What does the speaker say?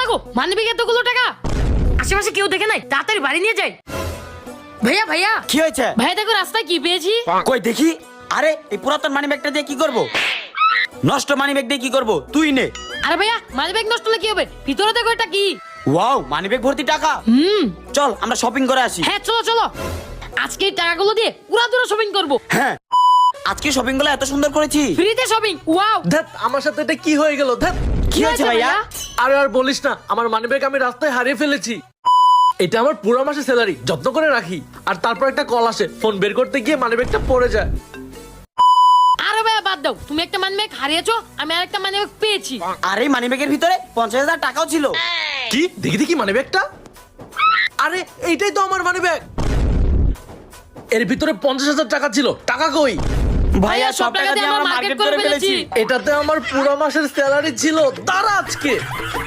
মাগো মানিব্যাগে এতগুলো টাকা, আশেপাশে কেউ দেখে নাই, তাড়াতাড়ি বাড়ি নিয়ে যাই। ভাইয়া ভাইয়া কি হয়েছে? ভাইয়া দেখো রাস্তায় কি পেয়েছি। কই দেখি। আরে এই পুরাতন মানি ব্যাগটা দিয়ে কি করব? নষ্ট মানি ব্যাগ দিয়ে কি করব? তুই নে। আরে ভাইয়া মানিব্যাগ নষ্ট হলে কি হবে, ভিতরে দেখো এটা কি। ওয়াও, মানি ব্যাগ ভর্তি টাকা। চল আমরা শপিং করে আসি। হ্যাঁ চলো চলো, আজকে এই টাকাগুলো দিয়ে পুরা দূরে শপিং করবো। হ্যাঁ, আজকে শপিং গুলো এত সুন্দর করেছি। ফ্রিতে শপিং, ওয়াও। ধ্যাত, আমার সাথে এটা কি হয়ে গেল? ধ্যাত, কি হয়েছে ভাইয়া? আরে আর বলিস না, আমার মানিব্যাগ আমি রাস্তায় হারিয়ে ফেলেছি। এটা আমার পুরো মাসের স্যালারি, যত্ন করে রাখি। আর তারপর একটা কল আসে, ফোন বের করতে গিয়ে মানিব্যাগটা পড়ে যায়। আরে ভাইয়া বাদ দাও, তুমি একটা মানিব্যাগ হারিয়েছো, আমি আরেকটা মানিব্যাগ পেয়েছি। আর এই মানি ব্যাগের ভিতরে 50,000 টাকাও ছিল। কি? দেখি দেখি মানিব্যাগটা। আরে এইটাই তো আমার মানিব্যাগ। এর ভিতরে 50,000 টাকা ছিল। টাকা কই? ভাইয়া সব টাকা দিয়ে আমরা মার্কেট করে ফেলেছি। এটাতে আমার পুরো মাসের স্যালারি ছিল। দাঁড়া আজকে।